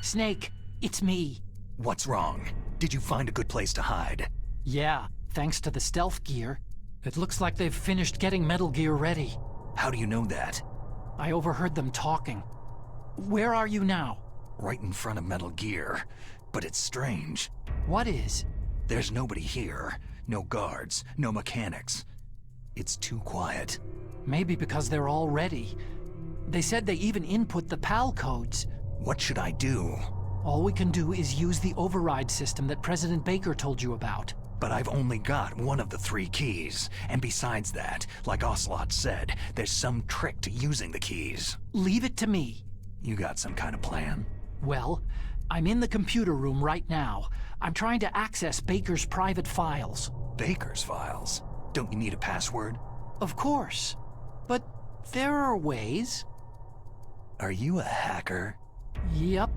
Snake, it's me. What's wrong? Did you find a good place to hide? Yeah, thanks to the stealth gear. It looks like they've finished getting Metal Gear ready. How do you know that? I overheard them talking. Where are you now? Right in front of Metal Gear. But it's strange. What is? There's nobody here. No guards, no mechanics. It's too quiet. Maybe because they're all ready. They said they even input the PAL codes. What should I do? All we can do is use the override system that President Baker told you about. But I've only got one of the 3 keys. And besides that, like Ocelot said, there's some trick to using the keys. Leave it to me. You got some kind of plan? Well, I'm in the computer room right now. I'm trying to access Baker's private files. Baker's files? Don't you need a password? Of course. But there are ways. Are you a hacker? Yep,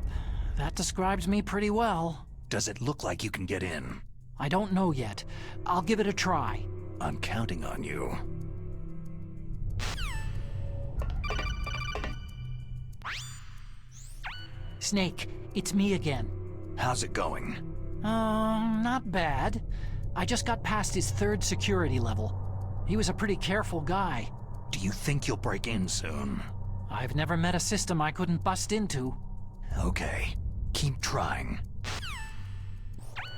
that describes me pretty well. Does it look like you can get in? I don't know yet. I'll give it a try. I'm counting on you. Snake, it's me again. How's it going? Not bad. I just got past his 3rd security level. He was a pretty careful guy. Do you think you'll break in soon? I've never met a system I couldn't bust into. Okay, keep trying.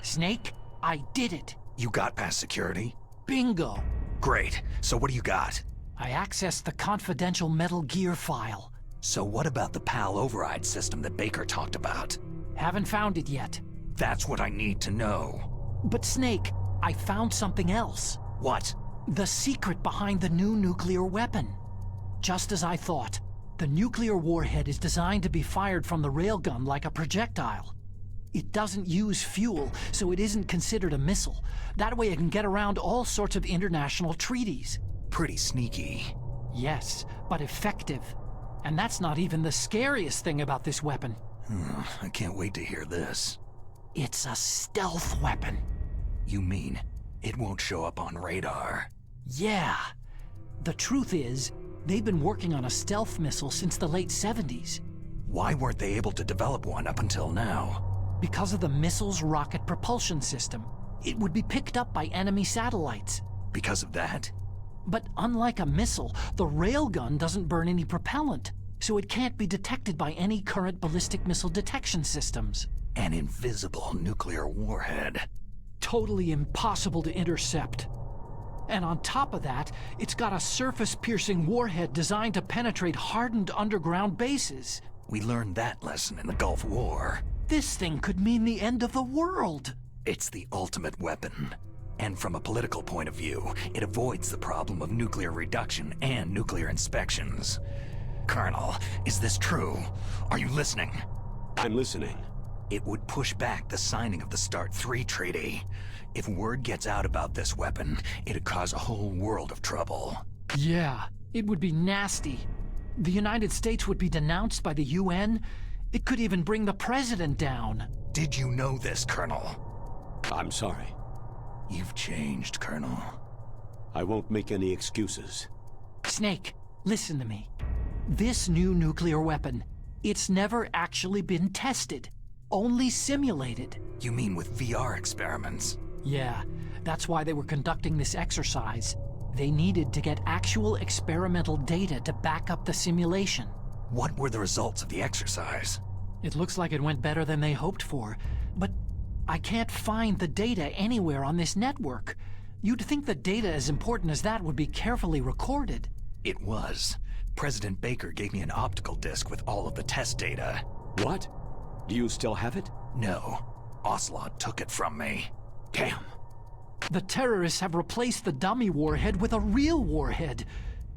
Snake, I did it. You got past security? Bingo. Great, so what do you got? I accessed the confidential Metal Gear file. So what about the PAL override system that Baker talked about? Haven't found it yet. That's what I need to know. But Snake, I found something else. What? The secret behind the new nuclear weapon. Just as I thought, the nuclear warhead is designed to be fired from the railgun like a projectile. It doesn't use fuel, so it isn't considered a missile. That way it can get around all sorts of international treaties. Pretty sneaky. Yes, but effective. And that's not even the scariest thing about this weapon. I can't wait to hear this. It's a stealth weapon. You mean it won't show up on radar? Yeah. The truth is, they've been working on a stealth missile since the late 70s. Why weren't they able to develop one up until now? Because of the missile's rocket propulsion system. It would be picked up by enemy satellites. Because of that? But unlike a missile, the railgun doesn't burn any propellant, so it can't be detected by any current ballistic missile detection systems. An invisible nuclear warhead. Totally impossible to intercept. And on top of that, it's got a surface-piercing warhead designed to penetrate hardened underground bases. We learned that lesson in the Gulf War. This thing could mean the end of the world. It's the ultimate weapon. And from a political point of view, it avoids the problem of nuclear reduction and nuclear inspections. Colonel, is this true? Are you listening? I'm listening. It would push back the signing of the START 3 treaty. If word gets out about this weapon, it'd cause a whole world of trouble. Yeah, it would be nasty. The United States would be denounced by the UN. It could even bring the president down. Did you know this, Colonel? I'm sorry. You've changed, Colonel. I won't make any excuses. Snake, listen to me. This new nuclear weapon, it's never actually been tested. Only simulated. You mean with VR experiments? Yeah, that's why they were conducting this exercise. They needed to get actual experimental data to back up the simulation. What were the results of the exercise? It looks like it went better than they hoped for, but I can't find the data anywhere on this network. You'd think the data as important as that would be carefully recorded. It was. President Baker gave me an optical disc with all of the test data. What? Do you still have it? No. Ocelot took it from me. Damn. The terrorists have replaced the dummy warhead with a real warhead.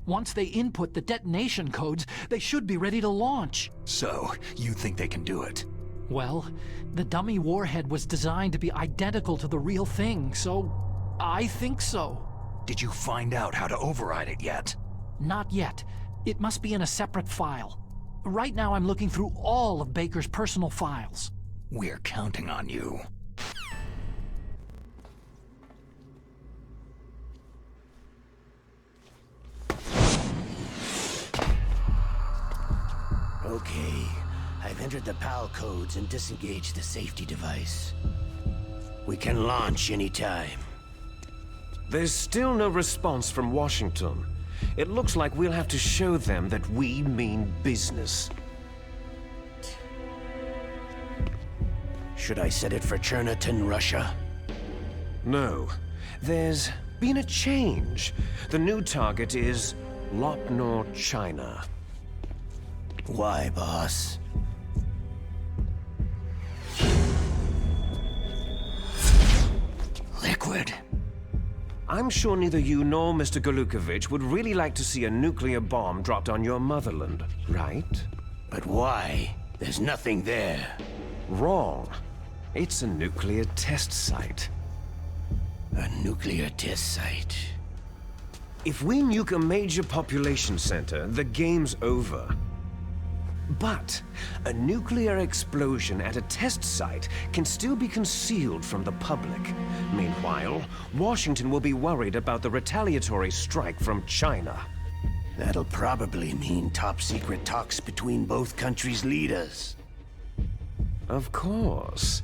Once they input the detonation codes, they should be ready to launch. So, you think they can do it? Well, the dummy warhead was designed to be identical to the real thing, so I think so. Did you find out how to override it yet? Not yet. It must be in a separate file. Right now I'm looking through all of Baker's personal files. We're counting on you. Okay, I've entered the PAL codes and disengaged the safety device. We can launch anytime. There's still no response from Washington. It looks like we'll have to show them that we mean business. Should I set it for Cherniton, Russia? No. There's been a change. The new target is Lopnor, China. Why, boss? Liquid. I'm sure neither you nor Mr. Galukovich would really like to see a nuclear bomb dropped on your motherland, right? But why? There's nothing there. Wrong. It's a nuclear test site. A nuclear test site. If we nuke a major population center, the game's over. But a nuclear explosion at a test site can still be concealed from the public. Meanwhile, Washington will be worried about the retaliatory strike from China. That'll probably mean top-secret talks between both countries' leaders. Of course.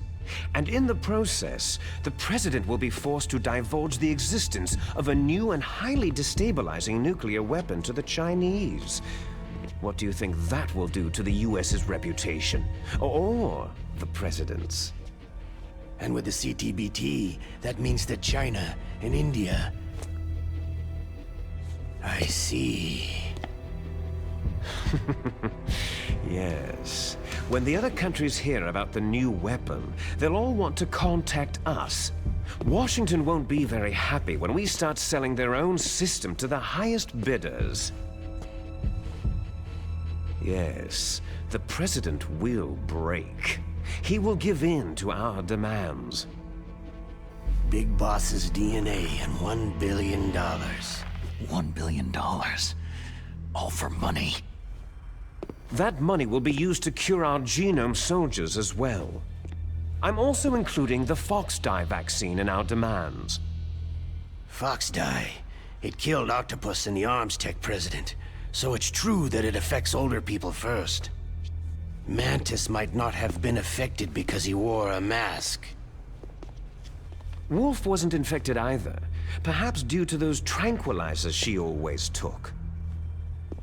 And in the process, the president will be forced to divulge the existence of a new and highly destabilizing nuclear weapon to the Chinese. What do you think that will do to the US's reputation? Or the president's? And with the CTBT, that means that China and India... I see. Yes. When the other countries hear about the new weapon, they'll all want to contact us. Washington won't be very happy when we start selling their own system to the highest bidders. Yes, the president will break. He will give in to our demands. Big Boss's DNA and $1 billion. $1 billion. All for money. That money will be used to cure our genome soldiers as well. I'm also including the Fox-Die vaccine in our demands. Fox-Die. It killed Octopus and the Arms Tech president. So it's true that it affects older people first. Mantis might not have been affected because he wore a mask. Wolf wasn't infected either. Perhaps due to those tranquilizers she always took.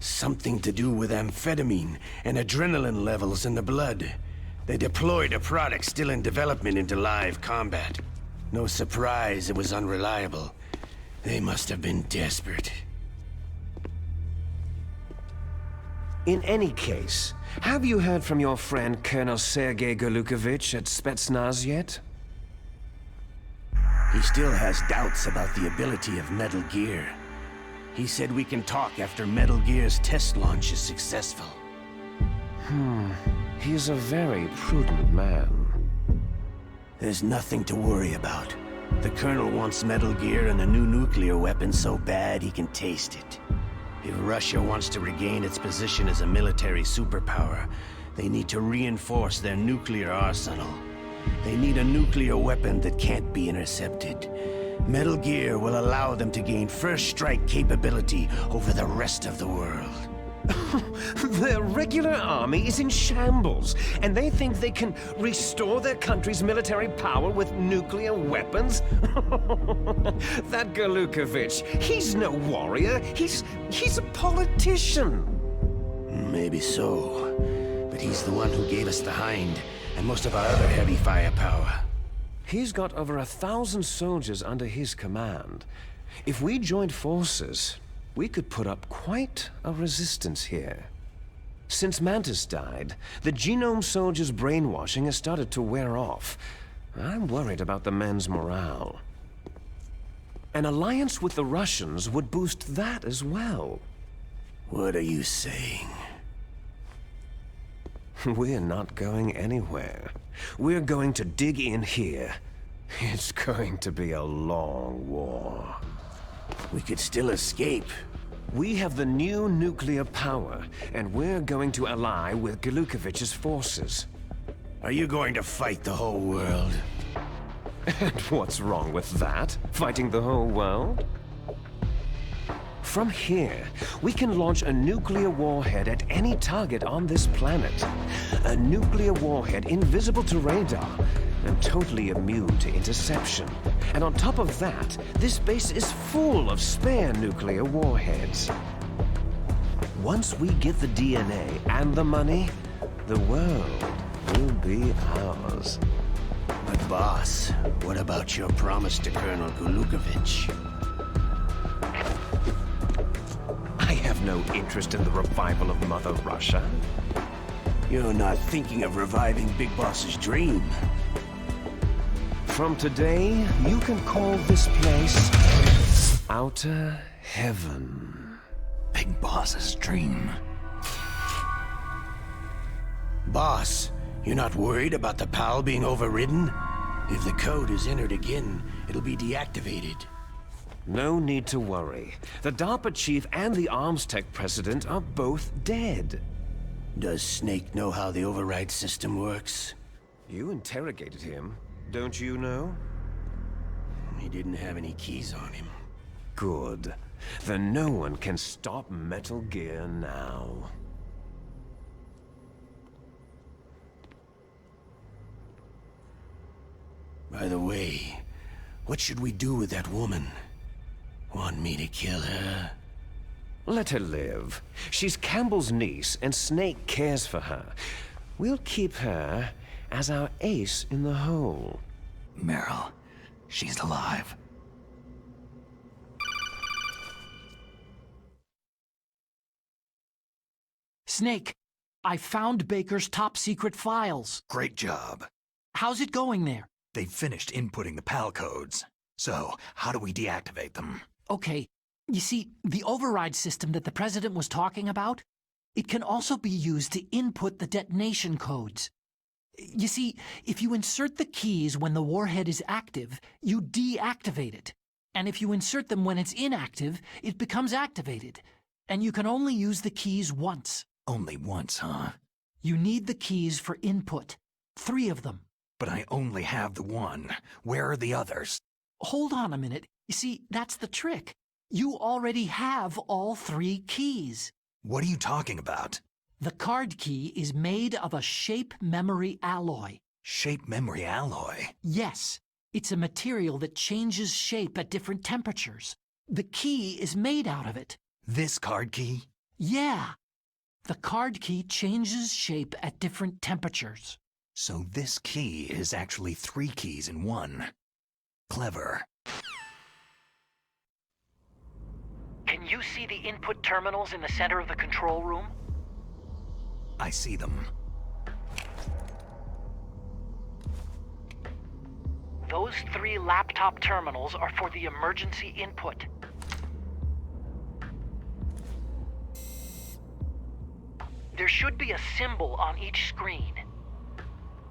Something to do with amphetamine and adrenaline levels in the blood. They deployed a product still in development into live combat. No surprise it was unreliable. They must have been desperate. In any case, have you heard from your friend Colonel Sergei Galukovich at Spetsnaz yet? He still has doubts about the ability of Metal Gear. He said we can talk after Metal Gear's test launch is successful. He's a very prudent man. There's nothing to worry about. The Colonel wants Metal Gear and a new nuclear weapon so bad he can taste it. If Russia wants to regain its position as a military superpower, they need to reinforce their nuclear arsenal. They need a nuclear weapon that can't be intercepted. Metal Gear will allow them to gain first strike capability over the rest of the world. Their regular army is in shambles, and they think they can restore their country's military power with nuclear weapons? That Galukovich, he's no warrior. He's a politician. Maybe so, but he's the one who gave us the Hind and most of our other heavy firepower. He's got over 1,000 soldiers under his command. If we joined forces, we could put up quite a resistance here. Since Mantis died, the genome soldiers' brainwashing has started to wear off. I'm worried about the men's morale. An alliance with the Russians would boost that as well. What are you saying? We're not going anywhere. We're going to dig in here. It's going to be a long war. We could still escape. We have the new nuclear power, and we're going to ally with Galukovich's forces. Are you going to fight the whole world? And what's wrong with that? Fighting the whole world? From here, we can launch a nuclear warhead at any target on this planet. A nuclear warhead invisible to radar and totally immune to interception. And on top of that, this base is full of spare nuclear warheads. Once we get the DNA and the money, the world will be ours. But boss, what about your promise to Colonel Gulukovich? I have no interest in the revival of Mother Russia. You're not thinking of reviving Big Boss's dream. From today, you can call this place Outer Heaven. Big Boss's dream. Boss, you're not worried about the PAL being overridden? If the code is entered again, it'll be deactivated. No need to worry. The DARPA chief and the arms tech president are both dead. Does Snake know how the override system works? You interrogated him, don't you know? He didn't have any keys on him. Good. Then no one can stop Metal Gear now. By the way, what should we do with that woman? Want me to kill her? Let her live. She's Campbell's niece, and Snake cares for her. We'll keep her as our ace in the hole. Meryl, she's alive. Snake, I found Baker's top-secret files. Great job. How's it going there? They've finished inputting the PAL codes. So, how do we deactivate them? Okay, you see, the override system that the President was talking about, it can also be used to input the detonation codes. You see, if you insert the keys when the warhead is active, you deactivate it. And if you insert them when it's inactive, it becomes activated. And you can only use the keys once. Only once, huh? You need the keys for input. 3 of them. But I only have the one. Where are the others? Hold on a minute. You see, that's the trick. You already have all 3 keys. What are you talking about? The card key is made of a shape memory alloy. Shape memory alloy? Yes, it's a material that changes shape at different temperatures. The key is made out of it. This card key? Yeah. The card key changes shape at different temperatures. So this key is actually 3 keys in one. Clever. Can you see the input terminals in the center of the control room? I see them. Those 3 laptop terminals are for the emergency input. There should be a symbol on each screen.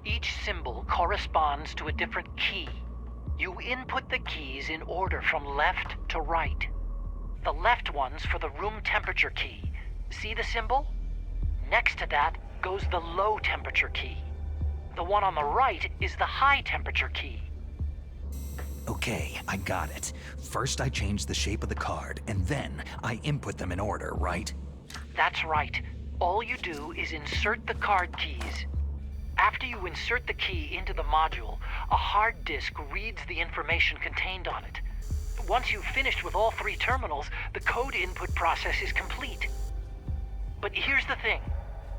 Each symbol corresponds to a different key. You input the keys in order from left to right. The left one's for the room temperature key. See the symbol? Next to that goes the low temperature key. The one on the right is the high temperature key. Okay, I got it. First I change the shape of the card, and then I input them in order, right? That's right. All you do is insert the card keys. After you insert the key into the module, a hard disk reads the information contained on it. Once you've finished with all 3 terminals, the code input process is complete. But here's the thing.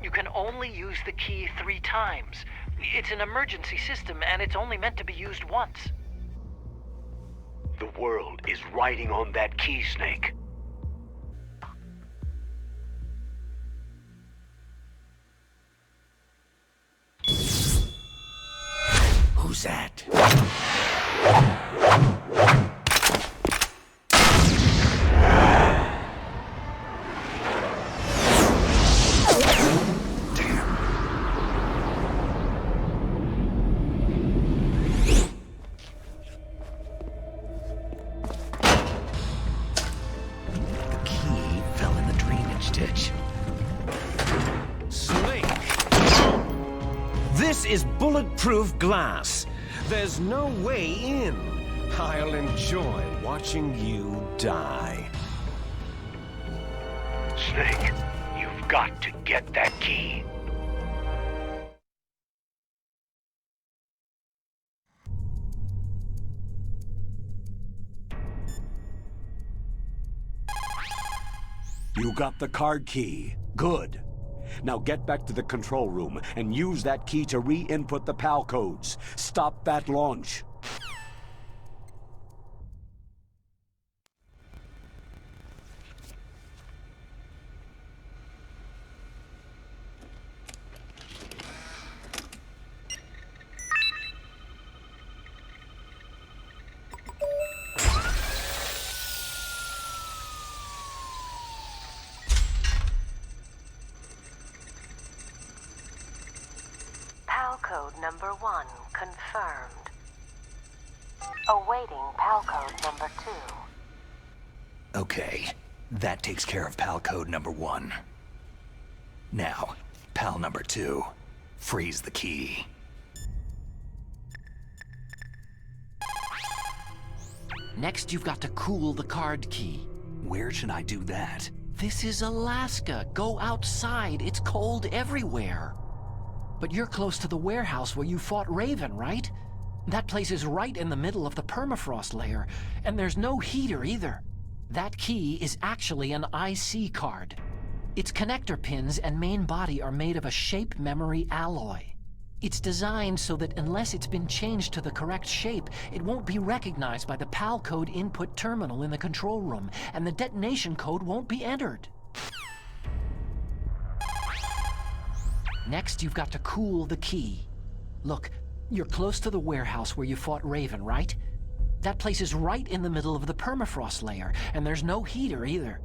You can only use the key 3 times. It's an emergency system, and it's only meant to be used once. The world is riding on that key, Snake. Who's that? This is bulletproof glass. There's no way in. I'll enjoy watching you die. Snake, you've got to get that key. You got the card key. Good. Now get back to the control room and use that key to re-input the PAL codes. Stop that launch. Code number 1 confirmed. Awaiting PAL code number 2. Okay, that takes care of PAL code number 1. Now, PAL number 2. Freeze the key. Next, you've got to cool the card key. Where should I do that? This is Alaska. Go outside. It's cold everywhere. But you're close to the warehouse where you fought Raven, right? That place is right in the middle of the permafrost layer, and there's no heater either. That key is actually an IC card. Its connector pins and main body are made of a shape memory alloy. It's designed so that unless it's been changed to the correct shape, it won't be recognized by the PAL code input terminal in the control room, and the detonation code won't be entered. Next, you've got to cool the key. Look, you're close to the warehouse where you fought Raven, right? That place is right in the middle of the permafrost layer, and there's no heater either.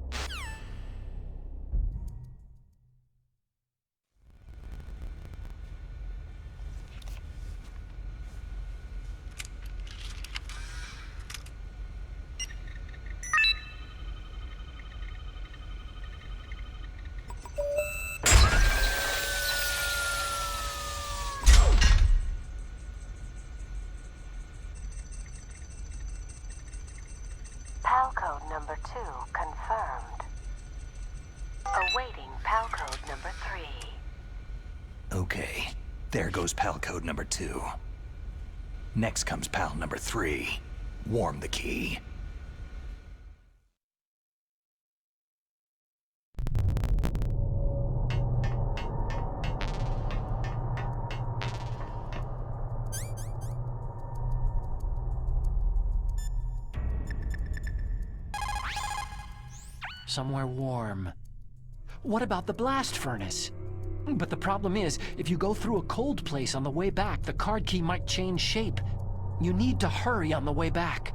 PAL code number 2 confirmed. Awaiting PAL code number 3. Okay, there goes PAL code number 2. Next comes PAL number 3. Warm the key. Somewhere warm. What about the blast furnace? But the problem is, if you go through a cold place on the way back, the card key might change shape. You need to hurry on the way back.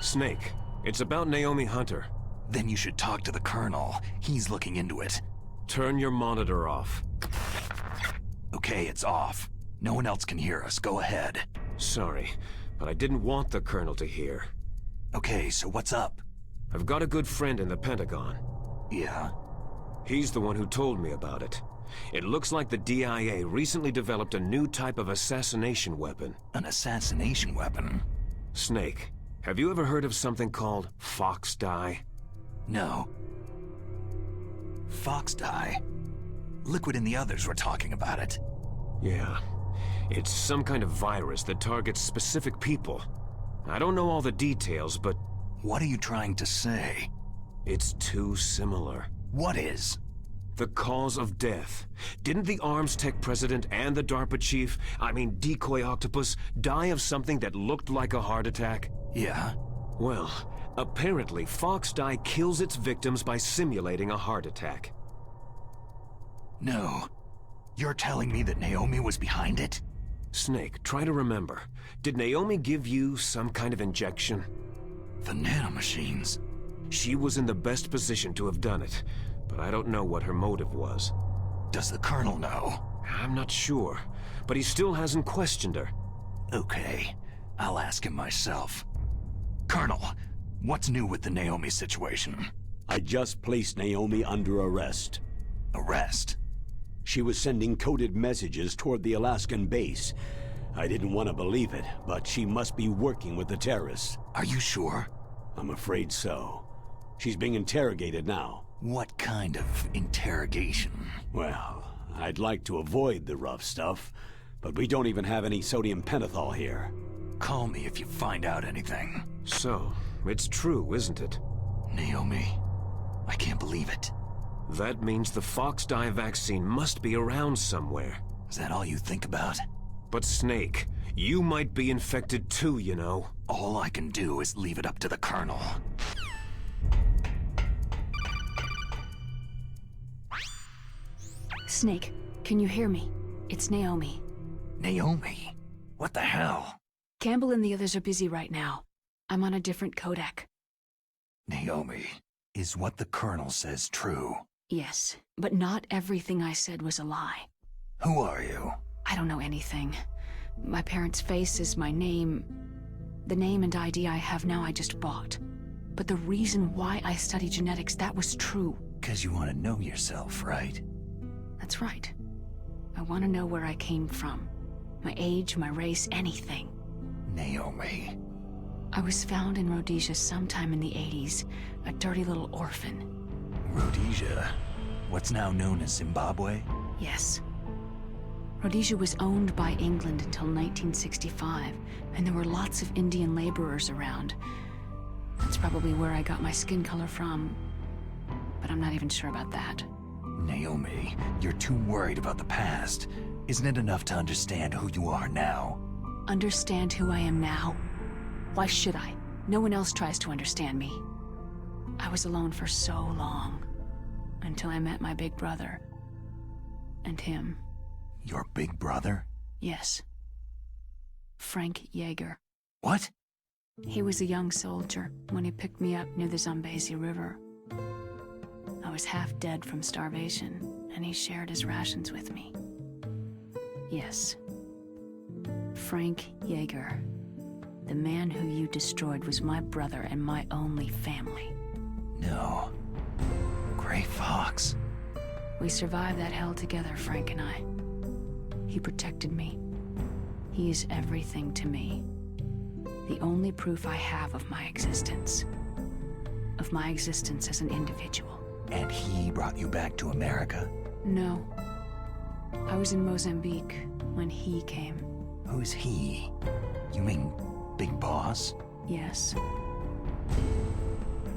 Snake, it's about Naomi Hunter. Then you should talk to the Colonel. He's looking into it. Turn your monitor off. Okay, it's off. No one else can hear us. Go ahead. Sorry, but I didn't want the Colonel to hear. Okay, so what's up? I've got a good friend in the Pentagon. Yeah? He's the one who told me about it. It looks like the DIA recently developed a new type of assassination weapon. An assassination weapon? Snake, have you ever heard of something called Fox Dye? No. Fox dye? Liquid and the others were talking about it. Yeah. It's some kind of virus that targets specific people. I don't know all the details, but... What are you trying to say? It's too similar. What is? The cause of death. Didn't the Arms Tech president and the DARPA chief, Decoy Octopus, die of something that looked like a heart attack? Yeah? Well, apparently Fox Dye kills its victims by simulating a heart attack. No. You're telling me that Naomi was behind it? Snake, try to remember. Did Naomi give you some kind of injection? The nanomachines. She was in the best position to have done it, but I don't know what her motive was. Does the Colonel know? I'm not sure, but he still hasn't questioned her. Okay, I'll ask him myself. Colonel, what's new with the Naomi situation? I just placed Naomi under arrest. Arrest? She was sending coded messages toward the Alaskan base. I didn't want to believe it, but she must be working with the terrorists. Are you sure? I'm afraid so. She's being interrogated now. What kind of interrogation? Well, I'd like to avoid the rough stuff, but we don't even have any sodium pentothal here. Call me if you find out anything. So, it's true, isn't it? Naomi, I can't believe it. That means the fox dye vaccine must be around somewhere. Is that all you think about? But Snake, you might be infected too, you know. All I can do is leave it up to the Colonel. Snake, can you hear me? It's Naomi. Naomi? What the hell? Campbell and the others are busy right now. I'm on a different codec. Naomi, is what the Colonel says true? Yes, but not everything I said was a lie. Who are you? I don't know anything. My parents' face is my name. The name and ID I have now I just bought. But the reason why I study genetics, that was true. 'Cause you want to know yourself, right? That's right. I want to know where I came from. My age, my race, anything. Naomi. I was found in Rhodesia sometime in the 80s, a dirty little orphan. Rhodesia? What's now known as Zimbabwe? Yes. Rhodesia was owned by England until 1965, and there were lots of Indian laborers around. That's probably where I got my skin color from, but I'm not even sure about that. Naomi, you're too worried about the past. Isn't it enough to understand who you are now? Understand who I am now? Why should I? No one else tries to understand me. I was alone for so long, until I met my big brother. And him. Your big brother? Yes. Frank Yeager. What? He was a young soldier when he picked me up near the Zambezi River. I was half dead from starvation, and he shared his rations with me. Yes. Frank Yeager. The man who you destroyed was my brother and my only family. No. Gray Fox. We survived that hell together, Frank and I. He protected me. He is everything to me. The only proof I have of my existence. Of my existence as an individual. And he brought you back to America? No. I was in Mozambique when he came. Who's he? You mean Big Boss? Yes.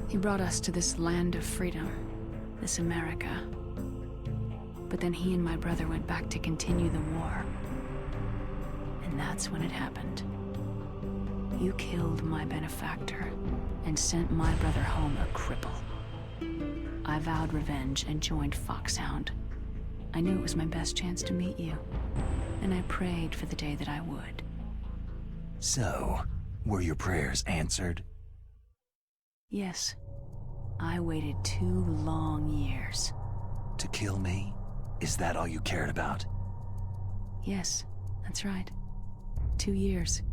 He brought us to this land of freedom, this America. But then he and my brother went back to continue the war. And that's when it happened. You killed my benefactor and sent my brother home a cripple. I vowed revenge and joined Foxhound. I knew it was my best chance to meet you, and I prayed for the day that I would. So, were your prayers answered? Yes. I waited 2 long years. To kill me? Is that all you cared about? Yes, that's right. 2 years.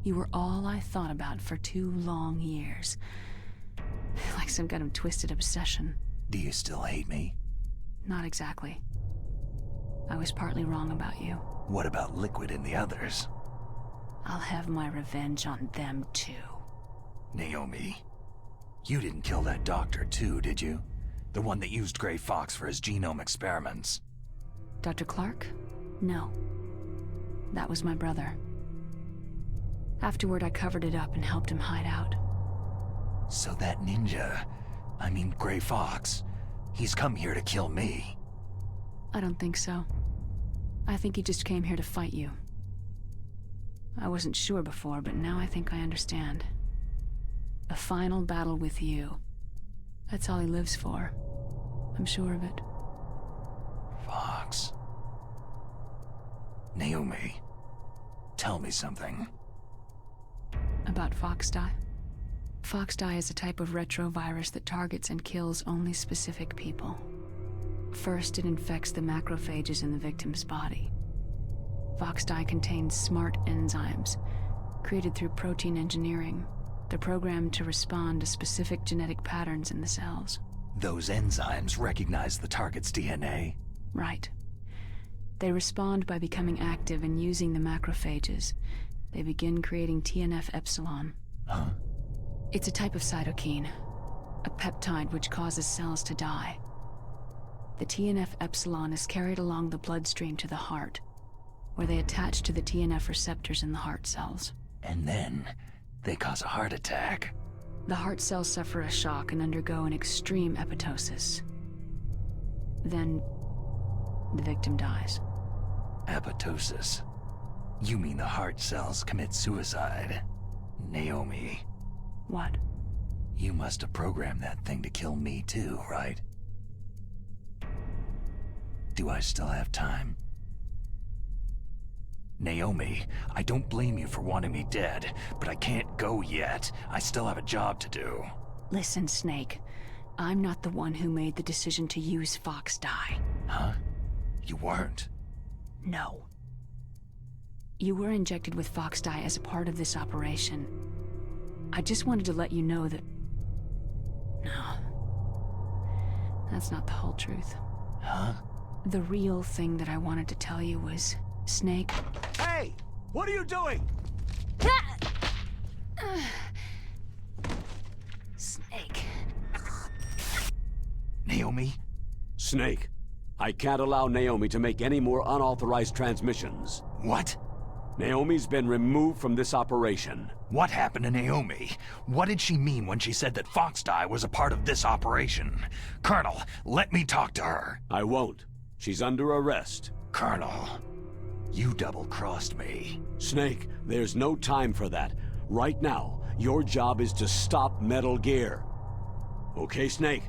You were all I thought about for 2 long years. Like some kind of twisted obsession. Do you still hate me? Not exactly. I was partly wrong about you. What about Liquid and the others? I'll have my revenge on them too. Naomi, you didn't kill that doctor too, did you? The one that used Gray Fox for his genome experiments. Dr. Clark? No. That was my brother. Afterward, I covered it up and helped him hide out. So that ninja, I mean Gray Fox, he's come here to kill me. I don't think so. I think he just came here to fight you. I wasn't sure before, but now I think I understand. A final battle with you. That's all he lives for. I'm sure of it. Fox. Naomi, tell me something. About fox dye? Fox dye is a type of retrovirus that targets and kills only specific people. First, it infects the macrophages in the victim's body. Fox dye contains smart enzymes, created through protein engineering. They're programmed to respond to specific genetic patterns in the cells. Those enzymes recognize the target's DNA? Right. They respond by becoming active and using the macrophages. They begin creating TNF-epsilon. Huh? It's a type of cytokine, a peptide which causes cells to die. The TNF-epsilon is carried along the bloodstream to the heart, where they attach to the TNF receptors in the heart cells. And then they cause a heart attack. The heart cells suffer a shock and undergo an extreme apoptosis. Then, the victim dies. Apoptosis. You mean the heart cells commit suicide? Naomi, What? you must have programmed that thing to kill me too, right? Do I still have time? Naomi, I don't blame you for wanting me dead, but I can't go yet. I still have a job to do. Listen, Snake. I'm not the one who made the decision to use Fox dye. Huh? You weren't? No. You were injected with Fox dye as a part of this operation. I just wanted to let you know that... No. That's not the whole truth. Huh? The real thing that I wanted to tell you was, Snake... Hey! What are you doing? Snake... Naomi? Snake, I can't allow Naomi to make any more unauthorized transmissions. What? Naomi's been removed from this operation. What happened to Naomi? What did she mean when she said that Fox dye was a part of this operation? Colonel, let me talk to her. I won't. She's under arrest. Colonel, you double-crossed me. Snake, there's no time for that. Right now, your job is to stop Metal Gear. Okay, Snake?